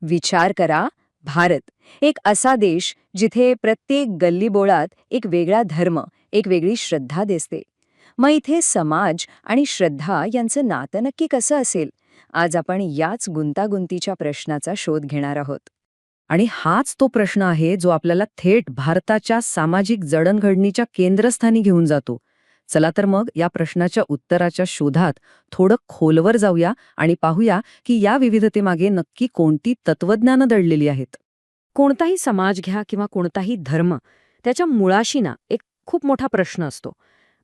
विचार करा, भारत, एक असा देश जिथे प्रत्येक गल्लीबोळात एक वेगळा धर्म, एक वेगळी श्रद्धा दिसते. मग इथे समाज आणि श्रद्धा यांचं नातं नक्की कसं असेल? आज आपण याच गुंतागुंतीच्या प्रश्नाचा शोध घेणार आहोत. आणि हाच तो प्रश्न आहे जो आपल्याला थेट भारताच्या सामाजिक जडणघडणीच्या केंद्रस्थानी घेऊन जातो. चला तर मग या प्रश्नाच्या उत्तराच्या शोधात थोडं खोलवर जाऊया आणि पाहूया की या विविधतेमागे नक्की कोणती तत्वज्ञानं दडलेली आहेत. कोणताही समाज घ्या किंवा कोणताही धर्म, त्याच्या मुळाशी ना एक खूप मोठा प्रश्न असतो.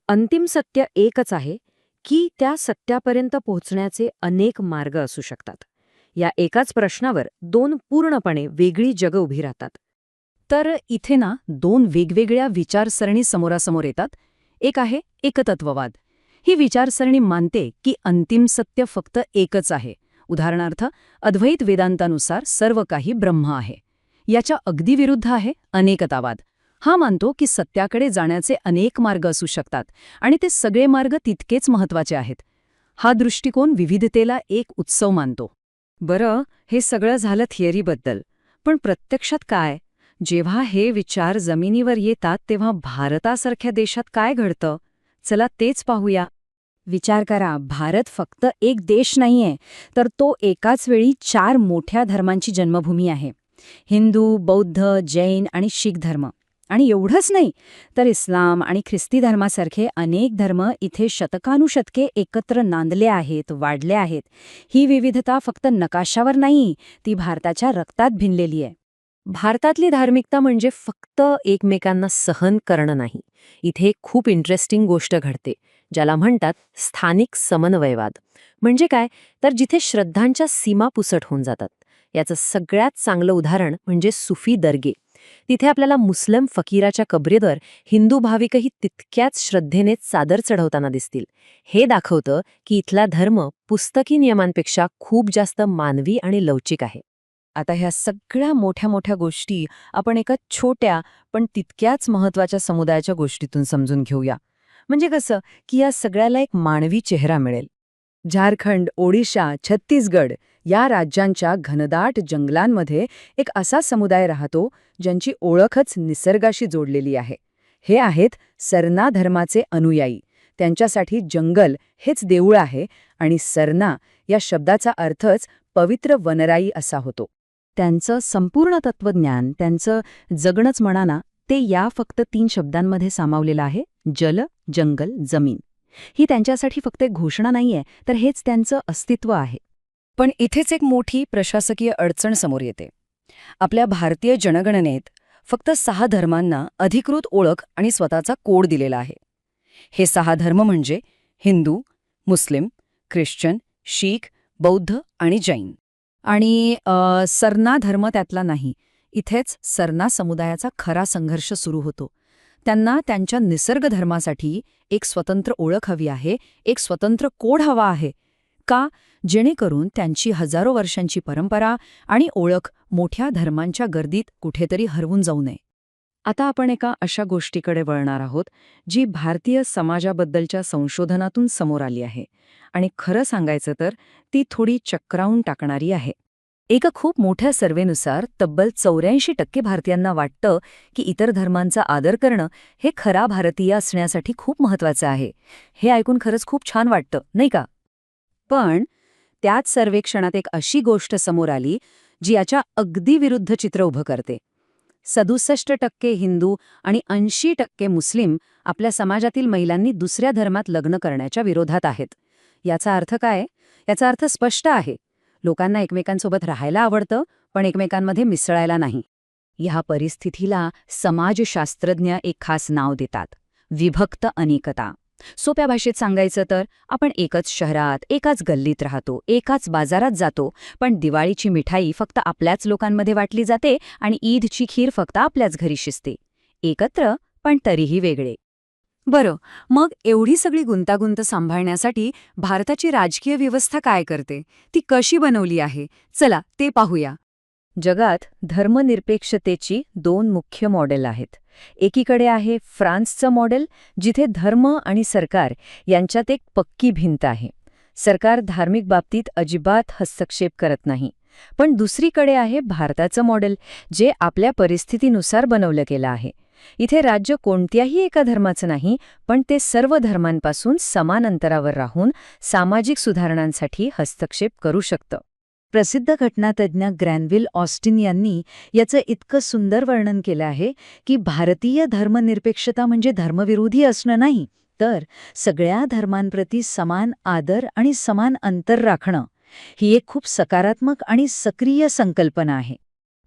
अंतिम सत्य एकच आहे की त्या सत्यापर्यंत पोहोचण्याचे अनेक मार्ग असू शकतात. या एकाच प्रश्नावर दोन पूर्णपणे वेगळी जगं उभी राहतात. तर इथे ना दोन वेगवेगळ्या विचारसरणी समोरासमोर येतात. एक आहे एकतत्ववाद. ही विचारसरणी मानते की अंतिम सत्य फक्त एकच आहे. उदाहरणार्थ, अद्वैत वेदांतानुसार सर्व काही ब्रह्म आहे. याच्या अगदी विरुद्ध आहे अनेकतावाद. हा मानतो की सत्याकडे जाण्याचे अनेक मार्ग असू शकतात आणि ते सगळे मार्ग तितकेच महत्वाचे आहेत. हा दृष्टिकोन विविधतेला एक उत्सव मानतो. बरं, हे सगळं झालं थिअरीबद्दल. पण प्रत्यक्षात काय? जेव्हा हे विचार जमिनीवर येतात तेव्हा भारतासारख्या देशात काय घडतं? चला तेच पाहूया. विचार करा, भारत फक्त एक देश नाहीये, तर तो एकाच वेळी 4 मोठ्या धर्मांची जन्मभूमी आहे. हिंदू, बौद्ध, जैन आणि शीख धर्म. आणि एवढंच नाही, तर इस्लाम आणि ख्रिस्ती धर्मासारखे अनेक धर्म इथे शतकानुशतके एकत्र नांदले आहेत, वाढले आहेत. ही विविधता फक्त नकाशावर नाही, ती भारताच्या रक्तात भिनलेली आहे. भारतातली धार्मिकता म्हणजे फक्त एकमेकांना सहन करणं नाही. इथे खूप इंटरेस्टिंग गोष्ट घडते, ज्याला म्हणतात स्थानिक समन्वयवाद. म्हणजे काय? तर जिथे श्रद्धांच्या सीमा पुसट होऊन जातात. याचं सगळ्यात चांगलं उदाहरण म्हणजे सुफी दर्गे. तिथे आपल्याला मुस्लिम फकीराच्या कबरेवर हिंदू भाविकही तितक्याच श्रद्धेने चादर चढवताना दिसतील. हे दाखवतं की इथला धर्म पुस्तकी नियमांपेक्षा खूप जास्त मानवी आणि लवचिक आहे. आता ह्या सगळ्या मोठ्या मोठ्या गोष्टी आपण एका छोट्या पण तितक्याच महत्वाच्या समुदायाच्या गोष्टीतून समजून घेऊया. म्हणजे कसं की या सगळ्याला एक मानवी चेहरा मिळेल. झारखंड, ओडिशा, छत्तीसगड या राज्यांच्या घनदाट जंगलांमध्ये एक असा समुदाय राहतो ज्यांची ओळखच निसर्गाशी जोडलेली आहे. हे आहेत सरना धर्माचे अनुयायी. त्यांच्यासाठी जंगल हेच देऊळ आहे आणि सरना या शब्दाचा अर्थच पवित्र वनराई असा होतो. त्यांचं संपूर्ण तत्वज्ञान, त्यांचं जगणंच म्हणा ना, ते या फक्त 3 शब्दांमध्ये सामावलेलं आहे: जल, जंगल, जमीन. ही त्यांच्यासाठी फक्त एक घोषणा नाहीये, तर हेच त्यांचं अस्तित्व आहे. पण इथेच एक मोठी प्रशासकीय अडचण समोर येते. आपल्या भारतीय जनगणनेत फक्त 6 धर्मांना अधिकृत ओळख आणि स्वतःचा कोड दिलेला आहे. हे 6 धर्म म्हणजे हिंदू, मुस्लिम, ख्रिश्चन, शीख, बौद्ध आणि जैन. आणि सरना धर्म त्यातला नाही. इथेच सरना समुदायाचा खरा संघर्ष सुरू होतो. त्यांना त्यांच्या निसर्ग धर्मासाठी एक स्वतंत्र ओळख हवी आहे, एक स्वतंत्र कोड हवा आहे. का? जेणेकरून त्यांची हजारो वर्षांची परंपरा आणि ओळख मोठ्या धर्मांच्या गर्दीत कुठेतरी हरवून जाऊ नये. आता आपण एका अशा गोष्टीकडे वळणार आहोत, जी भारतीय समाजाबद्दलच्या संशोधनातून समोर आली आहे. आणि खरं सांगायचं तर ती थोडी चक्रावून टाकणारी आहे. एका खूप मोठ्या सर्व्हेनुसार तब्बल 84% भारतीयांना वाटतं की इतर धर्मांचा आदर करणं हे खरा भारतीय असण्यासाठी खूप महत्वाचं आहे. हे ऐकून खरंच खूप छान वाटतं, नाही का? पण त्याच सर्वेक्षणात एक अशी गोष्ट समोर आली जी याच्या अगदी विरुद्ध चित्र उभं करते. 67% हिंदू आणि 80% मुस्लिम आपल्या समाजातील महिलांनी दुसऱ्या धर्मात लग्न करण्याच्या विरोधात आहेत. याचा अर्थ काय? याचा अर्थ स्पष्ट आहे. लोकांना एकमेकांसोबत राहायला आवडतं, पण एकमेकांमध्ये मिसळायला नाही. ह्या परिस्थितीला समाजशास्त्रज्ञ एक खास नाव देतात: विभक्त अनेकता. सोप्या भाषेत सांगायचं तर आपण एकच शहरात, एकाच गल्लीत राहतो, एकाच बाजारात जातो, पण दिवाळीची मिठाई फक्त आपल्याच लोकांमध्ये वाटली जाते आणि ईदची खीर फक्त आपल्याच घरी शिजते. एकत्र पण तरीही वेगळे. बरं, मग एवढी सगळी गुंतागुंत सांभाळण्यासाठी भारताची राजकीय व्यवस्था काय करते? ती कशी बनवली आहे? चला ते पाहूया. जगात धर्मनिरपेक्षतेची 2 मुख्य मॉडेल आहेत. एकीकडे आहे फ्रान्सचं मॉडेल, जिथे धर्म आणि सरकार यांच्यात एक पक्की भिंत आहे. सरकार धार्मिक बाबतीत अजिबात हस्तक्षेप करत नाही. पण दुसरीकडे आहे भारताचं मॉडेल, जे आपल्या परिस्थितीनुसार बनवलं गेलं आहे. इथे राज्य कोणत्याही एका धर्माचं नाही, पण ते सर्व धर्मांपासून समान अंतरावर राहून सामाजिक सुधारणांसाठी हस्तक्षेप करू शकतं. प्रसिद्ध घटनातज्ञ ग्रॅनविल ऑस्टिन यांनी याचं इतकं सुंदर वर्णन केलं आहे की भारतीय धर्मनिरपेक्षता म्हणजे धर्मविरोधी असणं नाही, तर सगळ्या धर्मांप्रती समान आदर आणि समान अंतर राखणं ही एक खूप सकारात्मक आणि सक्रिय संकल्पना आहे.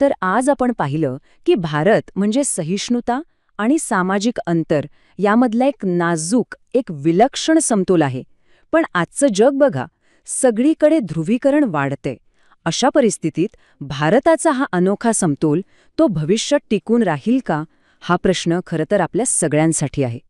तर आज आपण पाहिलं की भारत म्हणजे सहिष्णुता आणि सामाजिक अंतर यामधला एक नाजूक, एक विलक्षण समतोल आहे. पण आजचं जग बघा, सगळीकडे ध्रुवीकरण वाढते. अशा परिस्थितीत भारताचा हा अनोखा समतोल तो भविष्यात टिकून राहील का, हा प्रश्न खरं तर आपल्या सगळ्यांसाठी आहे.